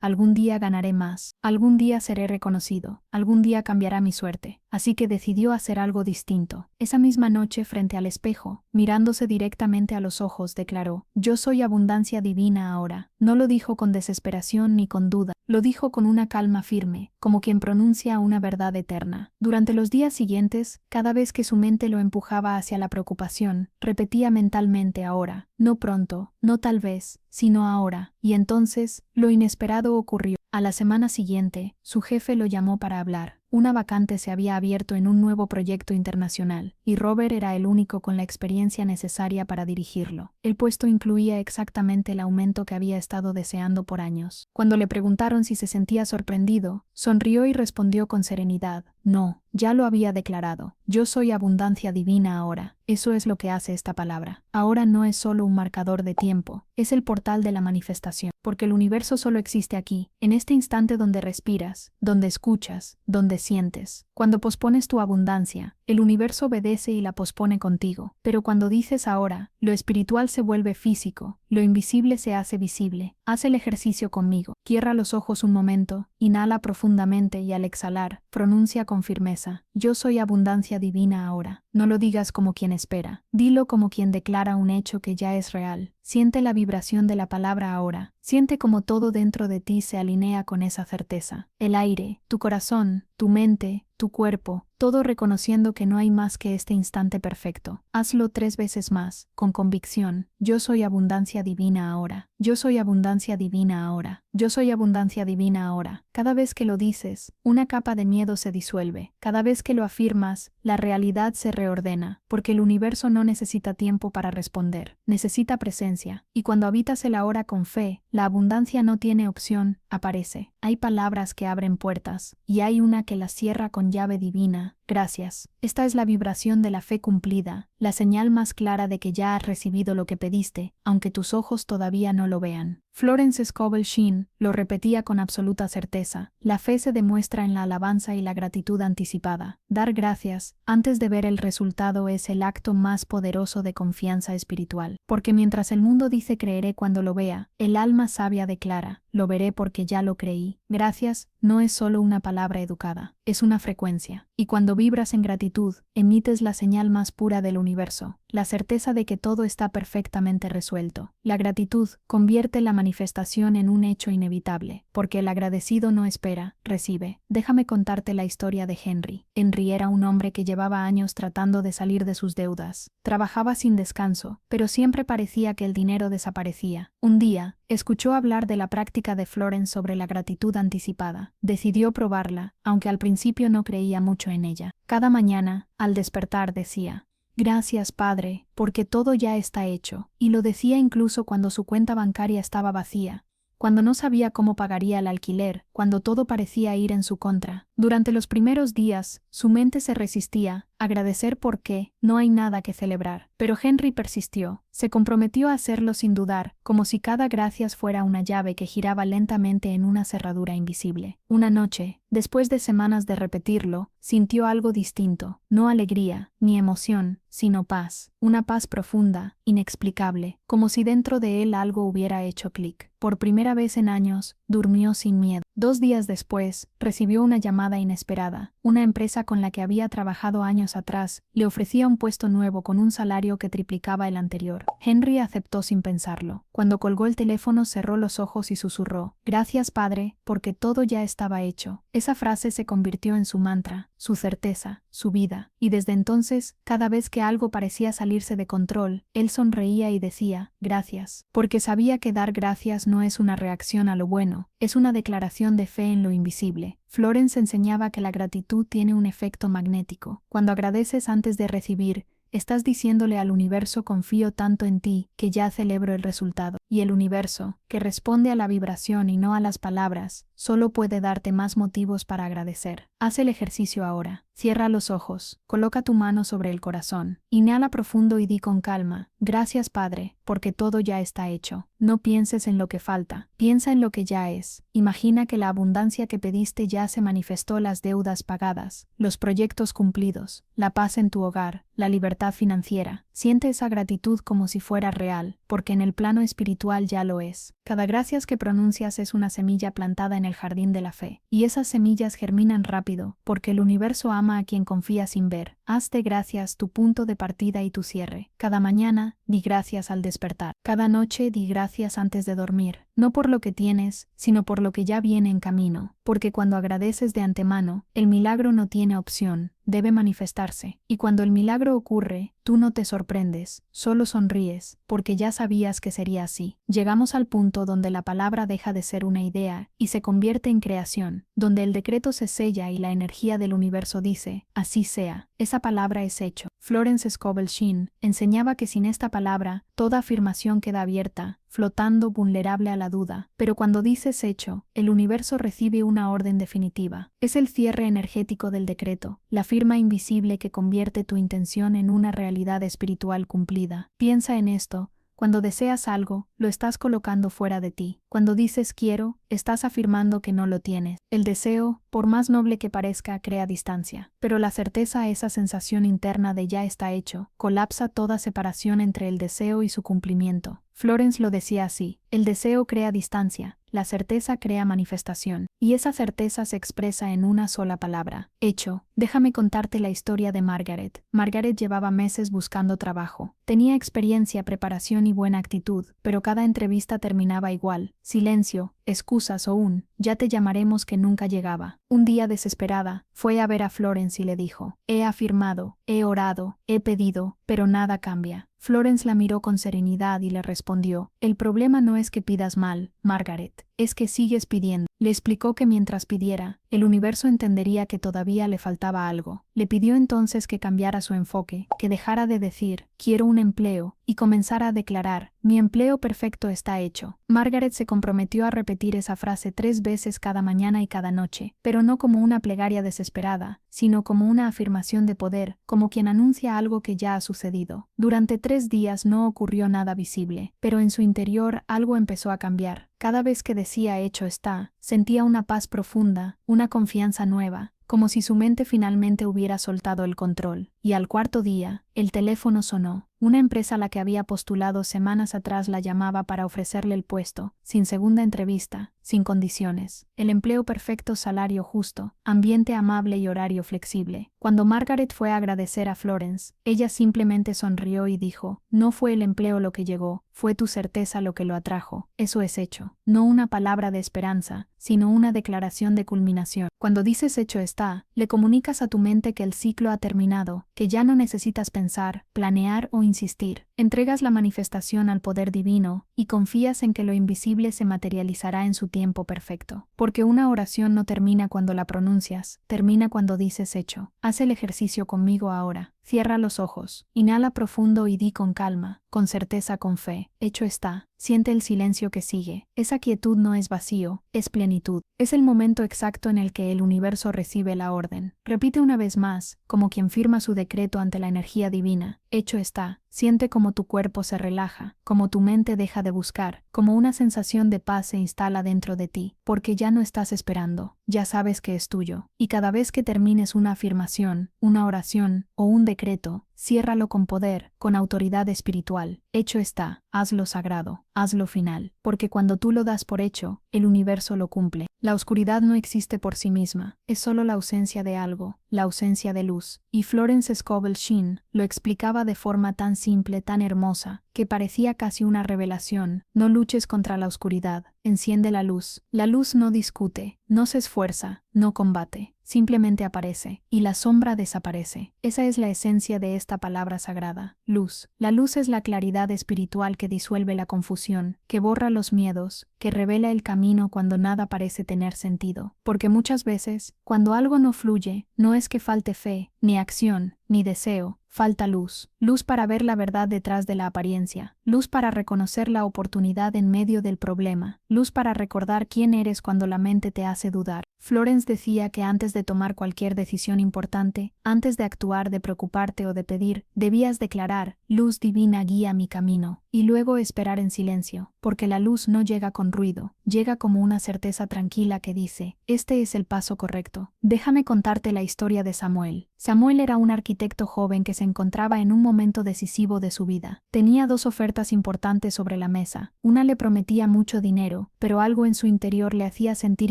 ganaré más, algún día seré reconocido, algún día cambiará mi suerte. Así que decidió hacer algo distinto. Esa misma noche, frente al espejo, mirándose directamente a los ojos, declaró: yo soy abundancia divina ahora. No lo dijo con desesperación ni con duda, lo dijo con una calma firme, como quien pronuncia una verdad eterna. Durante los días siguientes, cada vez que su mente lo empujaba hacia la preocupación, repetía mentalmente: ahora, no pronto, no tal vez, sino ahora. Y entonces, lo inesperado ocurrió. A la semana siguiente, su jefe lo llamó para hablar. Una vacante se había abierto en un nuevo proyecto internacional, y Robert era el único con la experiencia necesaria para dirigirlo. El puesto incluía exactamente el aumento que había estado deseando por años. Cuando le preguntaron si se sentía sorprendido, sonrió y respondió con serenidad: no, ya lo había declarado. Yo soy abundancia divina ahora. Eso es lo que hace esta palabra. Ahora no es solo un marcador de tiempo, es el portal de la manifestación, porque el universo solo existe aquí, en este instante donde respiras, donde escuchas, donde sientes. Cuando pospones tu abundancia, el universo obedece y la pospone contigo. Pero cuando dices ahora, lo espiritual se vuelve físico, lo invisible se hace visible. Haz el ejercicio conmigo. Cierra los ojos un momento, inhala profundamente y al exhalar, pronuncia con firmeza: yo soy abundancia divina ahora. No lo digas como quien espera, dilo como quien declara un hecho que ya es real. Siente la vibración de la palabra ahora. Siente como todo dentro de ti se alinea con esa certeza. El aire, tu corazón, tu mente, tu cuerpo, todo reconociendo que no hay más que este instante perfecto. Hazlo 3 veces más, con convicción. Yo soy abundancia divina ahora. Yo soy abundancia divina ahora. Yo soy abundancia divina ahora. Cada vez que lo dices, una capa de miedo se disuelve. Cada vez que lo afirmas, la realidad se reordena, porque el universo no necesita tiempo para responder, necesita presencia. Y cuando habitas el ahora con fe, la abundancia no tiene opción, aparece. Hay palabras que abren puertas, y hay una que las cierra con llave divina: gracias. Esta es la vibración de la fe cumplida, la señal más clara de que ya has recibido lo que pediste, aunque tus ojos todavía no lo vean. Florence Scovel Shinn lo repetía con absoluta certeza: la fe se demuestra en la alabanza y la gratitud anticipada. Dar gracias, antes de ver el resultado, es el acto más poderoso de confianza espiritual. Porque mientras el mundo dice creeré cuando lo vea, el alma sabia declara: lo veré porque ya lo creí. Gracias no es solo una palabra educada, es una frecuencia. Y cuando vibras en gratitud, emites la señal más pura del universo, la certeza de que todo está perfectamente resuelto. La gratitud convierte la manifestación en un hecho inevitable, porque el agradecido no espera, recibe. Déjame contarte la historia de Henry. Henry era un hombre que llevaba años tratando de salir de sus deudas. Trabajaba sin descanso, pero siempre parecía que el dinero desaparecía. Un día, escuchó hablar de la práctica de Florence sobre la gratitud anticipada. Decidió probarla, aunque al principio no creía mucho en ella. Cada mañana, al despertar, decía: gracias, Padre, porque todo ya está hecho. Y lo decía incluso cuando su cuenta bancaria estaba vacía, cuando no sabía cómo pagaría el alquiler, cuando todo parecía ir en su contra. Durante los primeros días, su mente se resistía a agradecer porque no hay nada que celebrar. Pero Henry persistió, se comprometió a hacerlo sin dudar, como si cada gracias fuera una llave que giraba lentamente en una cerradura invisible. Una noche, después de semanas de repetirlo, sintió algo distinto: no alegría, ni emoción, sino paz. Una paz profunda, inexplicable, como si dentro de él algo hubiera hecho clic. Por primera vez en años, durmió sin miedo. 2 días después, recibió una llamada inesperada. Una empresa con la que había trabajado años atrás le ofrecía un puesto nuevo con un salario que triplicaba el anterior. Henry aceptó sin pensarlo. Cuando colgó el teléfono, cerró los ojos y susurró: gracias, Padre, porque todo ya estaba hecho. Esa frase se convirtió en su mantra, su certeza, su vida. Y desde entonces, cada vez que algo parecía salirse de control, él sonreía y decía: gracias. Porque sabía que dar gracias no es una reacción a lo bueno, es una declaración de fe en lo invisible. Florence enseñaba que la gratitud tiene un efecto magnético. Cuando agradeces antes de recibir, estás diciéndole al universo confío tanto en ti que ya celebro el resultado. Y el universo, que responde a la vibración y no a las palabras, solo puede darte más motivos para agradecer. Haz el ejercicio ahora. Cierra los ojos, coloca tu mano sobre el corazón, inhala profundo y di con calma, gracias Padre, porque todo ya está hecho. No pienses en lo que falta, piensa en lo que ya es. Imagina que la abundancia que pediste ya se manifestó, las deudas pagadas, los proyectos cumplidos, la paz en tu hogar, la libertad financiera. Siente esa gratitud como si fuera real, porque en el plano espiritual ya lo es. Cada gracias que pronuncias es una semilla plantada en el jardín de la fe, y esas semillas germinan rápido, porque el universo ama a quien confía sin ver. Haz de gracias tu punto de partida y tu cierre. Cada mañana, di gracias al despertar. Cada noche, di gracias antes de dormir, no por lo que tienes, sino por lo que ya viene en camino, porque cuando agradeces de antemano, el milagro no tiene opción, debe manifestarse. Y cuando el milagro ocurre, tú no te sorprendes, solo sonríes, porque ya sabías que sería así. Llegamos al punto donde la palabra deja de ser una idea y se convierte en creación, donde el decreto se sella y la energía del universo dice, así sea. Esa palabra es hecho. Florence Scovel Shinn enseñaba que sin esta palabra, toda afirmación queda abierta, flotando, vulnerable a la duda. Pero cuando dices hecho, el universo recibe una orden definitiva. Es el cierre energético del decreto, la firma invisible que convierte tu intención en una realidad espiritual cumplida. Piensa en esto. Cuando deseas algo, lo estás colocando fuera de ti. Cuando dices quiero, estás afirmando que no lo tienes. El deseo, por más noble que parezca, crea distancia. Pero la certeza, esa sensación interna de ya está hecho, colapsa toda separación entre el deseo y su cumplimiento. Florence lo decía así, el deseo crea distancia, la certeza crea manifestación, y esa certeza se expresa en una sola palabra, hecho. Déjame contarte la historia de Margaret. Margaret llevaba meses buscando trabajo. Tenía experiencia, preparación y buena actitud, pero cada entrevista terminaba igual, silencio, excusas o ya te llamaremos que nunca llegaba. Un día desesperada, fue a ver a Florence y le dijo, he afirmado, he orado, he pedido, pero nada cambia. Florence la miró con serenidad y le respondió, el problema no es que pidas mal, Margaret, es que sigues pidiendo. Le explicó que mientras pidiera, el universo entendería que todavía le faltaba algo. Le pidió entonces que cambiara su enfoque, que dejara de decir, quiero un empleo, y comenzara a declarar, mi empleo perfecto está hecho. Margaret se comprometió a repetir esa frase 3 veces cada mañana y cada noche, pero no como una plegaria desesperada, sino como una afirmación de poder, como quien anuncia algo que ya ha sucedido. Durante 3 días no ocurrió nada visible, pero en su interior algo empezó a cambiar. Cada vez que decía hecho está, sentía una paz profunda, una confianza nueva, como si su mente finalmente hubiera soltado el control. Y al 4.º día, el teléfono sonó. Una empresa a la que había postulado semanas atrás la llamaba para ofrecerle el puesto, sin segunda entrevista, sin condiciones. El empleo perfecto, salario justo, ambiente amable y horario flexible. Cuando Margaret fue a agradecer a Florence, ella simplemente sonrió y dijo, no fue el empleo lo que llegó, fue tu certeza lo que lo atrajo. Eso es hecho. No una palabra de esperanza, sino una declaración de culminación. Cuando dices hecho está, le comunicas a tu mente que el ciclo ha terminado, que ya no necesitas pensar, planear o insistir. Entregas la manifestación al poder divino y confías en que lo invisible se materializará en su tiempo perfecto. Porque una oración no termina cuando la pronuncias, termina cuando dices hecho. Haz el ejercicio conmigo ahora. Cierra los ojos, inhala profundo y di con calma, con certeza, con fe, hecho está. Siente el silencio que sigue. Esa quietud no es vacío, es plenitud. Es el momento exacto en el que el universo recibe la orden. Repite una vez más, como quien firma su decreto ante la energía divina. Hecho está. Siente como tu cuerpo se relaja, como tu mente deja de buscar, como una sensación de paz se instala dentro de ti, porque ya no estás esperando, ya sabes que es tuyo. Y cada vez que termines una afirmación, una oración o un decreto, ciérralo con poder, con autoridad espiritual. Hecho está, hazlo sagrado, hazlo final, porque cuando tú lo das por hecho, el universo lo cumple. La oscuridad no existe por sí misma, es solo la ausencia de algo, la ausencia de luz. Y Florence Scovel Shinn lo explicaba de forma tan simple, tan hermosa, que parecía casi una revelación. No luches contra la oscuridad, enciende la luz. La luz no discute, no se esfuerza, no combate, simplemente aparece, y la sombra desaparece. Esa es la esencia de esta palabra sagrada, luz. La luz es la claridad espiritual que disuelve la confusión, que borra los miedos, que revela el camino cuando nada parece tener sentido. Porque muchas veces, cuando algo no fluye, no es que falte fe, ni acción, ni deseo. Falta luz. Luz para ver la verdad detrás de la apariencia. Luz para reconocer la oportunidad en medio del problema. Luz para recordar quién eres cuando la mente te hace dudar. Florence decía que antes de tomar cualquier decisión importante, antes de actuar, de preocuparte o de pedir, debías declarar: luz divina guía mi camino, y luego esperar en silencio, porque la luz no llega con ruido, llega como una certeza tranquila que dice: este es el paso correcto. Déjame contarte la historia de Samuel. Samuel era un arquitecto joven que se encontraba en un momento decisivo de su vida. Tenía dos ofertas importantes sobre la mesa. Una le prometía mucho dinero, pero algo en su interior le hacía sentir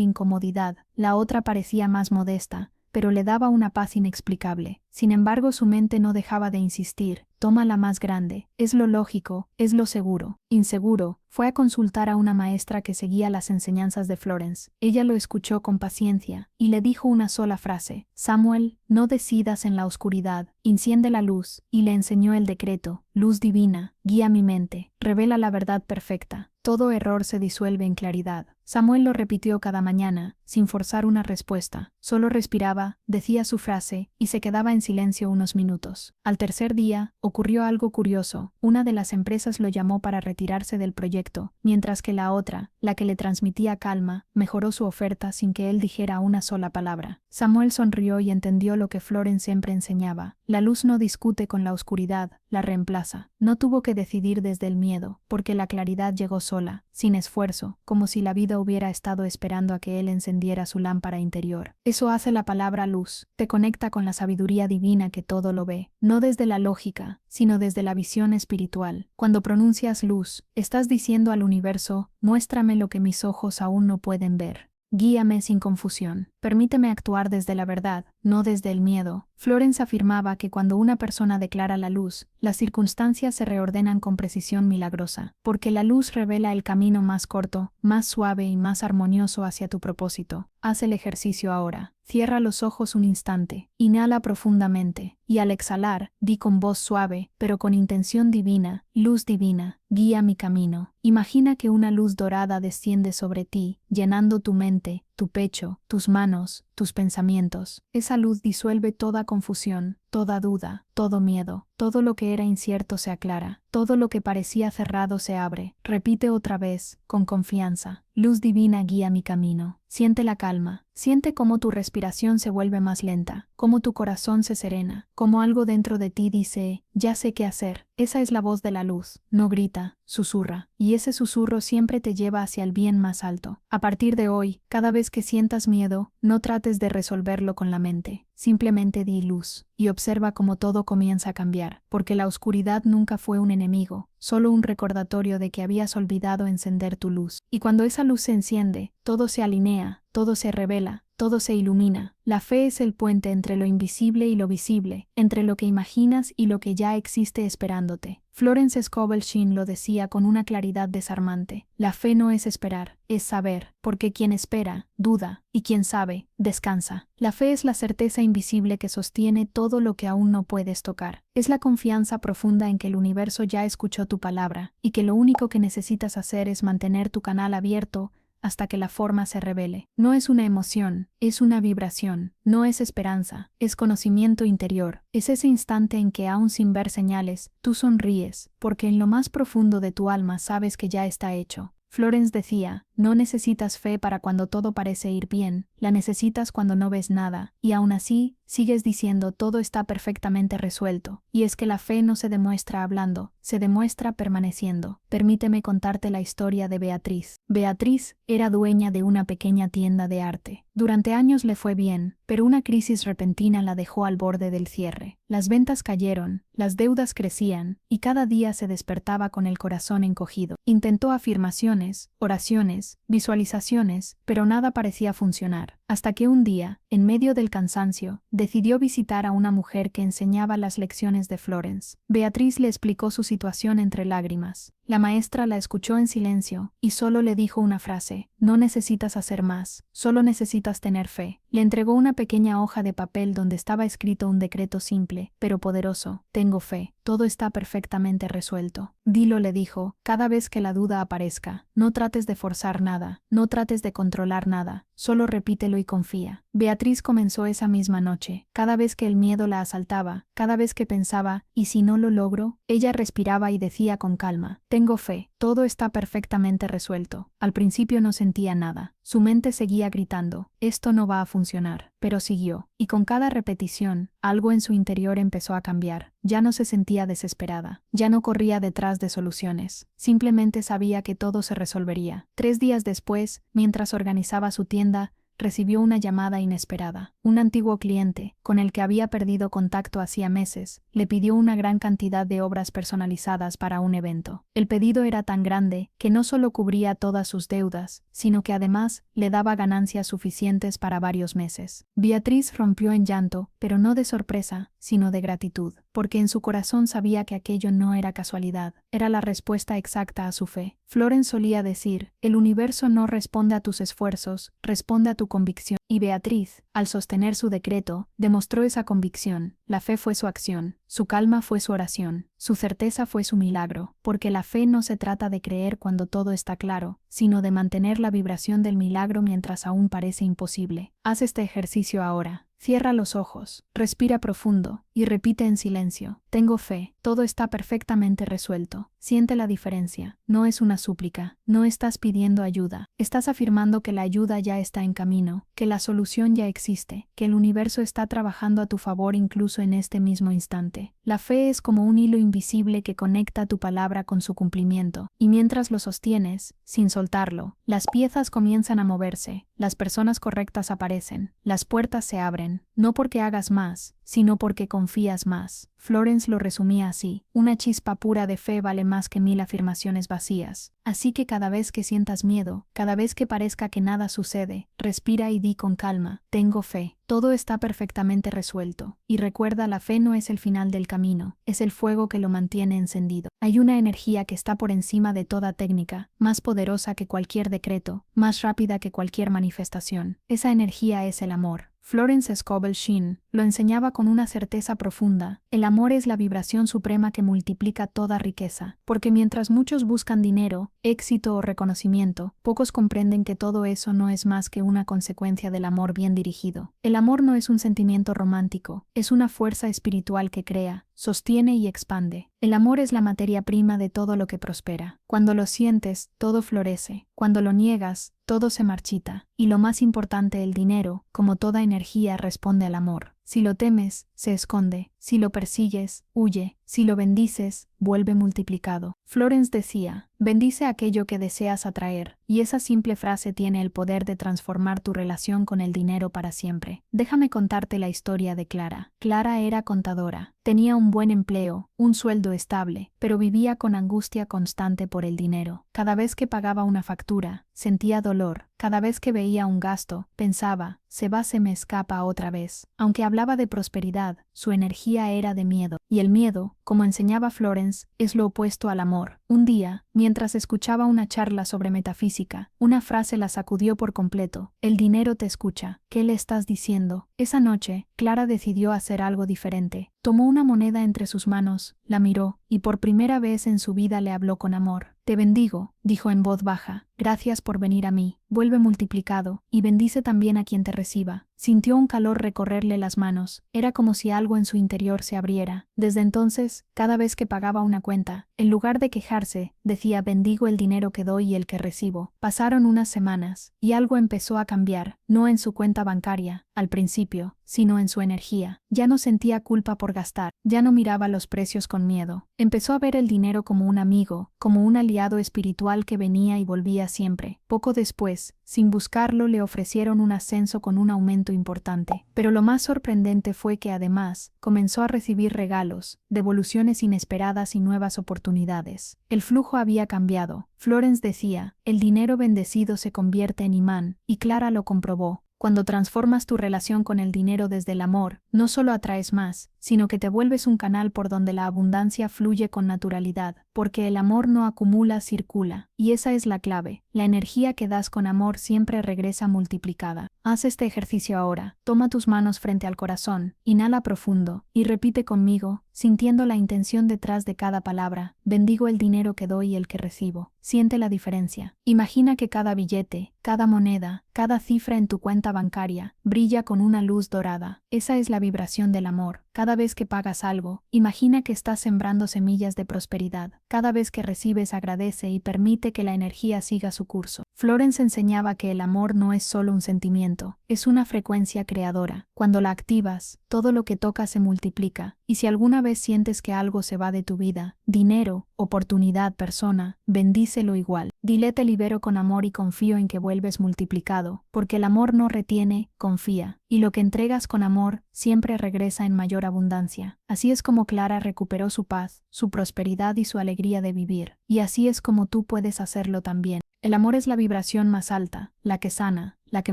incomodidad. La otra parecía más modesta, pero le daba una paz inexplicable. Sin embargo, su mente no dejaba de insistir: toma la más grande, es lo lógico, es lo seguro. Inseguro, fue a consultar a una maestra que seguía las enseñanzas de Florence. Ella lo escuchó con paciencia y le dijo una sola frase: Samuel, no decidas en la oscuridad, enciende la luz, y le enseñó el decreto: luz divina, guía mi mente, revela la verdad perfecta. Todo error se disuelve en claridad. Samuel lo repitió cada mañana, sin forzar una respuesta. Solo respiraba, decía su frase, y se quedaba en silencio unos minutos. Al tercer día, ocurrió algo curioso. Una de las empresas lo llamó para retirarse del proyecto, mientras que la otra, la que le transmitía calma, mejoró su oferta sin que él dijera una sola palabra. Samuel sonrió y entendió lo que Florence siempre enseñaba: la luz no discute con la oscuridad, la reemplaza. No tuvo que decidir desde el miedo, porque la claridad llegó sola, sin esfuerzo, como si la vida hubiera estado esperando a que él encendiera su lámpara interior. Eso hace la palabra luz, te conecta con la sabiduría divina que todo lo ve, no desde la lógica, sino desde la visión espiritual. Cuando pronuncias luz, estás diciendo al universo: muéstrame lo que mis ojos aún no pueden ver. Guíame sin confusión. Permíteme actuar desde la verdad, no desde el miedo. Florence afirmaba que cuando una persona declara la luz, las circunstancias se reordenan con precisión milagrosa, porque la luz revela el camino más corto, más suave y más armonioso hacia tu propósito. Haz el ejercicio ahora. Cierra los ojos un instante, inhala profundamente, y al exhalar, di con voz suave, pero con intención divina: luz divina, guía mi camino. Imagina que una luz dorada desciende sobre ti, llenando tu mente, tu pecho, tus manos, tus pensamientos. Esa luz disuelve toda confusión, toda duda, todo miedo. Todo lo que era incierto se aclara. Todo lo que parecía cerrado se abre. Repite otra vez, con confianza: luz divina guía mi camino. Siente la calma. Siente cómo tu respiración se vuelve más lenta, cómo tu corazón se serena, cómo algo dentro de ti dice: ya sé qué hacer. Esa es la voz de la luz. No grita, susurra. Y ese susurro siempre te lleva hacia el bien más alto. A partir de hoy, cada vez que sientas miedo, no trates de resolverlo con la mente. Simplemente di luz, y observa cómo todo comienza a cambiar, porque la oscuridad nunca fue un enemigo, solo un recordatorio de que habías olvidado encender tu luz. Y cuando esa luz se enciende, todo se alinea, todo se revela, todo se ilumina. La fe es el puente entre lo invisible y lo visible, entre lo que imaginas y lo que ya existe esperándote. Florence Scovel Shinn lo decía con una claridad desarmante: la fe no es esperar, es saber, porque quien espera, duda, y quien sabe, descansa. La fe es la certeza invisible que sostiene todo lo que aún no puedes tocar. Es la confianza profunda en que el universo ya escuchó tu palabra, y que lo único que necesitas hacer es mantener tu canal abierto hasta que la forma se revele. No es una emoción, es una vibración. No es esperanza, es conocimiento interior. Es ese instante en que, aún sin ver señales, tú sonríes, porque en lo más profundo de tu alma sabes que ya está hecho. Florence decía: no necesitas fe para cuando todo parece ir bien, la necesitas cuando no ves nada, y aún así, sigues diciendo: todo está perfectamente resuelto. Y es que la fe no se demuestra hablando, se demuestra permaneciendo. Permíteme contarte la historia de Beatriz. Beatriz era dueña de una pequeña tienda de arte. Durante años le fue bien, pero una crisis repentina la dejó al borde del cierre. Las ventas cayeron, las deudas crecían, y cada día se despertaba con el corazón encogido. Intentó afirmaciones, oraciones, visualizaciones, pero nada parecía funcionar. Hasta que un día, en medio del cansancio, decidió visitar a una mujer que enseñaba las lecciones de Florence. Beatriz le explicó su situación entre lágrimas. La maestra la escuchó en silencio y solo le dijo una frase: no necesitas hacer más, solo necesitas tener fe. Le entregó una pequeña hoja de papel donde estaba escrito un decreto simple, pero poderoso: tengo fe, todo está perfectamente resuelto. Dilo, le dijo, cada vez que la duda aparezca. No trates de forzar nada, no trates de controlar nada, solo repítelo y confía. Beatriz comenzó esa misma noche. Cada vez que el miedo la asaltaba, cada vez que pensaba, ¿y si no lo logro? Ella respiraba y decía con calma, tengo fe, todo está perfectamente resuelto. Al principio no sentía nada. Su mente seguía gritando, esto no va a funcionar, pero siguió, y con cada repetición, algo en su interior empezó a cambiar. Ya no se sentía desesperada, ya no corría detrás de soluciones, simplemente sabía que todo se resolvería. 3 días después, mientras organizaba su tienda, recibió una llamada inesperada. Un antiguo cliente, con el que había perdido contacto hacía meses, le pidió una gran cantidad de obras personalizadas para un evento. El pedido era tan grande que no solo cubría todas sus deudas, sino que además le daba ganancias suficientes para varios meses. Beatriz rompió en llanto, pero no de sorpresa, sino de gratitud, porque en su corazón sabía que aquello no era casualidad, era la respuesta exacta a su fe. Florence solía decir, el universo no responde a tus esfuerzos, responde a tu convicción. Y Beatriz, al sostener su decreto, demostró esa convicción. La fe fue su acción, su calma fue su oración, su certeza fue su milagro, porque la fe no se trata de creer cuando todo está claro, sino de mantener la vibración del milagro mientras aún parece imposible. Haz este ejercicio ahora. Cierra los ojos, respira profundo y repite en silencio. Tengo fe, todo está perfectamente resuelto. Siente la diferencia. No es una súplica, no estás pidiendo ayuda. Estás afirmando que la ayuda ya está en camino, que la solución ya existe, que el universo está trabajando a tu favor incluso en este mismo instante. La fe es como un hilo invisible que conecta tu palabra con su cumplimiento, y mientras lo sostienes, sin soltarlo, las piezas comienzan a moverse, las personas correctas aparecen, las puertas se abren, no porque hagas más, sino porque confías más. Florence lo resumía así, una chispa pura de fe vale más que 1000 afirmaciones vacías. Así que cada vez que sientas miedo, cada vez que parezca que nada sucede, respira y di con calma, tengo fe, todo está perfectamente resuelto. Y recuerda, la fe no es el final del camino, es el fuego que lo mantiene encendido. Hay una energía que está por encima de toda técnica, más poderosa que cualquier decreto, más rápida que cualquier manifestación. Esa energía es el amor. Florence Scovel Shinn lo enseñaba con una certeza profunda. El amor es la vibración suprema que multiplica toda riqueza, porque mientras muchos buscan dinero, éxito o reconocimiento, pocos comprenden que todo eso no es más que una consecuencia del amor bien dirigido. El amor no es un sentimiento romántico, es una fuerza espiritual que crea, sostiene y expande. El amor es la materia prima de todo lo que prospera. Cuando lo sientes, todo florece. Cuando lo niegas, todo se marchita. Y lo más importante, el dinero, como toda energía, responde al amor. Si lo temes, se esconde. Si lo persigues, huye. Si lo bendices, vuelve multiplicado. Florence decía, bendice aquello que deseas atraer, y esa simple frase tiene el poder de transformar tu relación con el dinero para siempre. Déjame contarte la historia de Clara. Clara era contadora. Tenía un buen empleo, un sueldo estable, pero vivía con angustia constante por el dinero. Cada vez que pagaba una factura, sentía dolor. Cada vez que veía un gasto, pensaba, se me escapa otra vez. Aunque hablaba de prosperidad, su energía era de miedo. Y el miedo, como enseñaba Florence, es lo opuesto al amor. Un día, mientras escuchaba una charla sobre metafísica, una frase la sacudió por completo. El dinero te escucha. ¿Qué le estás diciendo? Esa noche, Clara decidió hacer algo diferente. Tomó una moneda entre sus manos, la miró, y por primera vez en su vida le habló con amor. Te bendigo, dijo en voz baja. Gracias por venir a mí. Vuelve multiplicado, y bendice también a quien te reciba. Sintió un calor recorrerle las manos. Era como si algo en su interior se abriera. Desde entonces, cada vez que pagaba una cuenta, en lugar de quejarse, decía, bendigo el dinero que doy y el que recibo. Pasaron unas semanas, y algo empezó a cambiar, no en su cuenta bancaria, al principio, sino en su energía. Ya no sentía culpa por gastar, ya no miraba los precios con miedo. Empezó a ver el dinero como un amigo, como un aliado espiritual que venía y volvía siempre. Poco después, sin buscarlo, le ofrecieron un ascenso con un aumento importante. Pero lo más sorprendente fue que además, comenzó a recibir regalos, devoluciones inesperadas y nuevas oportunidades. El flujo había cambiado. Florence decía, el dinero bendecido se convierte en imán, y Clara lo comprobó. Cuando transformas tu relación con el dinero desde el amor, no solo atraes más, sino que te vuelves un canal por donde la abundancia fluye con naturalidad, porque el amor no acumula, circula. Y esa es la clave. la energía que das con amor siempre regresa multiplicada. Haz este ejercicio ahora. Toma tus manos frente al corazón, inhala profundo, y repite conmigo, sintiendo la intención detrás de cada palabra: bendigo el dinero que doy y el que recibo. Siente la diferencia. Imagina que cada billete, cada moneda, cada cifra en tu cuenta bancaria, brilla con una luz dorada. Esa es la vibración del amor. Cada vez que pagas algo, imagina que estás sembrando semillas de prosperidad. Cada vez que recibes, agradece y permite que la energía siga su curso. Florence enseñaba que el amor no es solo un sentimiento, es una frecuencia creadora. Cuando la activas, todo lo que tocas se multiplica. Y si alguna vez sientes que algo se va de tu vida, dinero, oportunidad, persona, bendícelo igual. Dile: te libero con amor y confío en que vuelves multiplicado, porque el amor no retiene, confía. Y lo que entregas con amor siempre regresa en mayor abundancia. Así es como Clara recuperó su paz, su prosperidad y su alegría de vivir. Y así es como tú puedes hacerlo también. El amor es la vibración más alta, la que sana, la que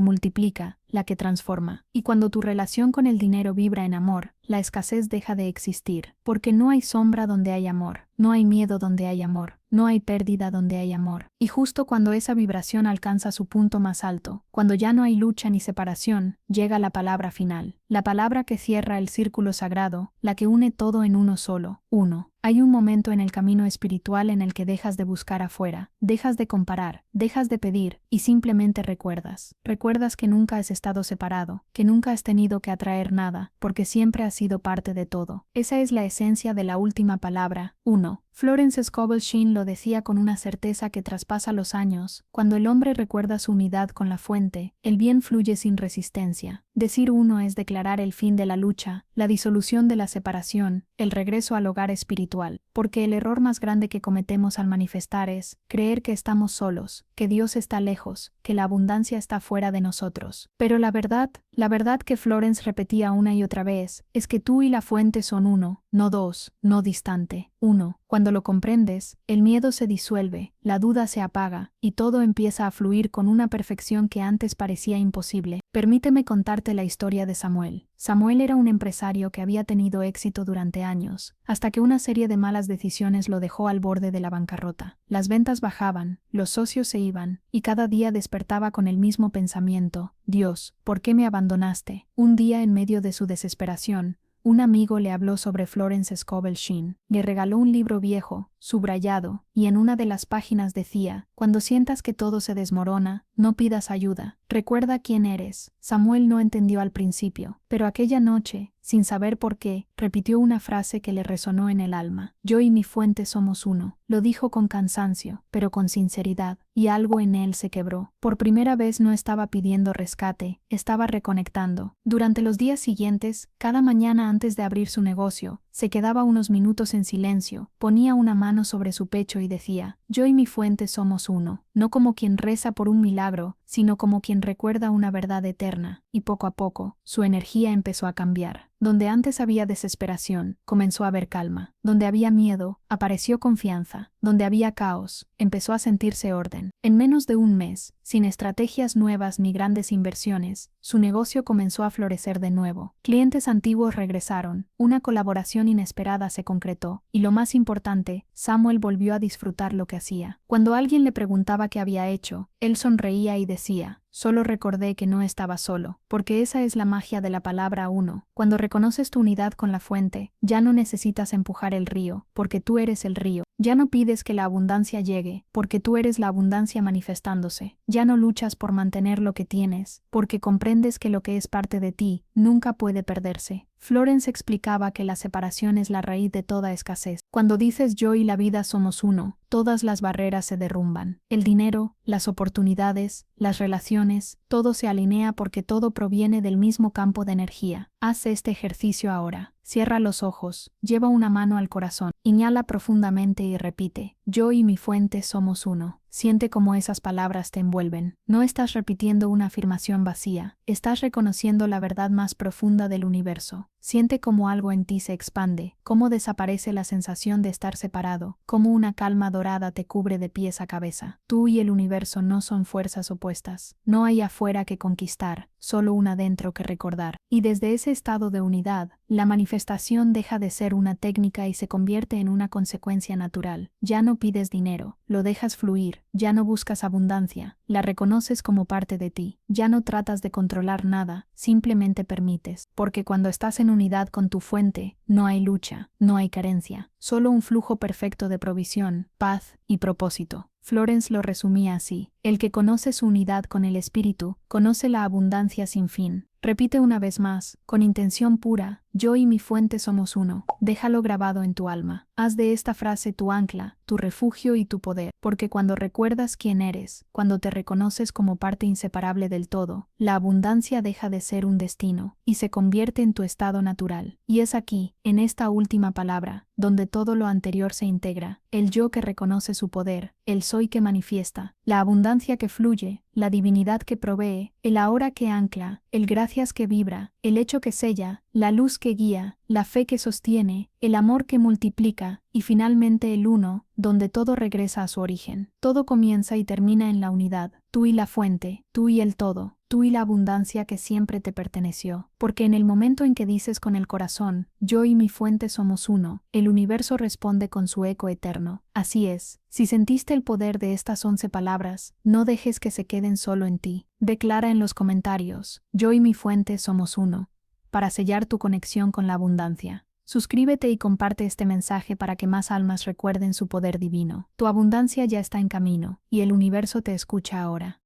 multiplica, la que transforma. Y cuando tu relación con el dinero vibra en amor, la escasez deja de existir, porque no hay sombra donde hay amor, no hay miedo donde hay amor, no hay pérdida donde hay amor. Y justo cuando esa vibración alcanza su punto más alto, cuando ya no hay lucha ni separación, llega la palabra final, la palabra que cierra el círculo sagrado, la que une todo en uno solo, uno. Hay un momento en el camino espiritual en el que dejas de buscar afuera, dejas de comparar, dejas de pedir y simplemente recuerdas. Recuerdas que nunca has estado separado, que nunca has tenido que atraer nada, porque siempre has sido parte de todo. Esa es la esencia de la última palabra, uno. Florence Scovel Shinn lo decía con una certeza que traspasa los años: cuando el hombre recuerda su unidad con la fuente, el bien fluye sin resistencia. Decir uno es declarar el fin de la lucha, la disolución de la separación, el regreso al hogar espiritual, porque el error más grande que cometemos al manifestar es creer que estamos solos, que Dios está lejos, que la abundancia está fuera de nosotros. Pero la verdad que Florence repetía una y otra vez, es que tú y la fuente son uno, no dos, no distante, uno. Cuando lo comprendes, el miedo se disuelve, la duda se apaga, y todo empieza a fluir con una perfección que antes parecía imposible. Permíteme contarte la historia de Samuel. Samuel era un empresario que había tenido éxito durante años, hasta que una serie de malas decisiones lo dejó al borde de la bancarrota. Las ventas bajaban, los socios se iban, y cada día despertaba con el mismo pensamiento: Dios, ¿por qué me abandonaste? Un día, en medio de su desesperación, un amigo le habló sobre Florence Scovel Shinn. Le regaló un libro viejo, subrayado, y en una de las páginas decía: cuando sientas que todo se desmorona, no pidas ayuda, recuerda quién eres. Samuel no entendió al principio, pero aquella noche, sin saber por qué, repitió una frase que le resonó en el alma: yo y mi fuente somos uno. Lo dijo con cansancio, pero con sinceridad, y algo en él se quebró. Por primera vez no estaba pidiendo rescate, estaba reconectando. Durante los días siguientes, cada mañana antes de abrir su negocio, se quedaba unos minutos en silencio, ponía una mano sobre su pecho y decía: yo y mi fuente somos uno, no como quien reza por un milagro, sino como quien recuerda una verdad eterna. Y poco a poco, su energía empezó a cambiar. Donde antes había desesperación, comenzó a haber calma. Donde había miedo, apareció confianza. Donde había caos, empezó a sentirse orden. En menos de un mes, sin estrategias nuevas ni grandes inversiones, su negocio comenzó a florecer de nuevo. Clientes antiguos regresaron, una colaboración inesperada se concretó, y lo más importante, Samuel volvió a disfrutar lo que hacía. Cuando alguien le preguntaba qué había hecho, él sonreía y decía: solo recordé que no estaba solo, porque esa es la magia de la palabra uno. Cuando reconoces tu unidad con la fuente, ya no necesitas empujar el río, porque tú eres el río. Ya no pides que la abundancia llegue, porque tú eres la abundancia manifestándose. Ya no luchas por mantener lo que tienes, porque comprendes que lo que es parte de ti nunca puede perderse. Florence explicaba que la separación es la raíz de toda escasez. Cuando dices yo y la vida somos uno, todas las barreras se derrumban. El dinero, las oportunidades, las relaciones, todo se alinea porque todo proviene del mismo campo de energía. Haz este ejercicio ahora. Cierra los ojos, lleva una mano al corazón, inhala profundamente y repite: yo y mi fuente somos uno. Siente cómo esas palabras te envuelven. No estás repitiendo una afirmación vacía, estás reconociendo la verdad más profunda del universo. Siente cómo algo en ti se expande, cómo desaparece la sensación de estar separado, cómo una calma dorada te cubre de pies a cabeza. Tú y el universo no son fuerzas opuestas. No hay afuera que conquistar, solo una dentro que recordar. Y desde ese estado de unidad, La manifestación deja de ser una técnica y se convierte en una consecuencia natural. Ya no pides dinero, lo dejas fluir, ya no buscas abundancia, la reconoces como parte de ti, ya no tratas de controlar nada, simplemente permites, porque cuando estás en unidad con tu fuente, no hay lucha, no hay carencia, solo un flujo perfecto de provisión, paz y propósito. Florence lo resumía así: el que conoce su unidad con el espíritu, conoce la abundancia sin fin. Repite una vez más, con intención pura: yo y mi fuente somos uno. Déjalo grabado en tu alma. Haz de esta frase tu ancla, tu refugio y tu poder, porque cuando recuerdas quién eres, cuando te reconoces como parte inseparable del todo, la abundancia deja de ser un destino y se convierte en tu estado natural. Y es aquí, en esta última palabra, donde todo lo anterior se integra: el yo que reconoce su poder, el soy que manifiesta, la abundancia que fluye, la divinidad que provee, el ahora que ancla, el gracias que vibra, el hecho que sella, la luz que guía, la fe que sostiene, el amor que multiplica, y finalmente el uno, donde todo regresa a su origen. Todo comienza y termina en la unidad, tú y la fuente, tú y el todo, tú y la abundancia que siempre te perteneció. Porque en el momento en que dices con el corazón: yo y mi fuente somos uno, el universo responde con su eco eterno. Así es, si sentiste el poder de estas 11 palabras, no dejes que se queden solo en ti. Declara en los comentarios: yo y mi fuente somos uno, para sellar tu conexión con la abundancia. Suscríbete y comparte este mensaje para que más almas recuerden su poder divino. Tu abundancia ya está en camino, y el universo te escucha ahora.